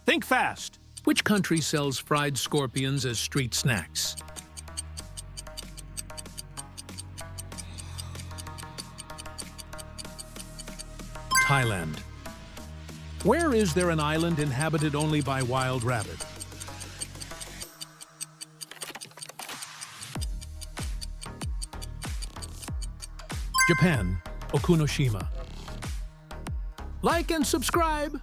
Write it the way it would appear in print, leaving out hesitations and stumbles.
Think fast. Which country sells fried scorpions as street snacks? Thailand. Where is there an island inhabited only by wild rabbit? Japan, Okunoshima. Like and subscribe.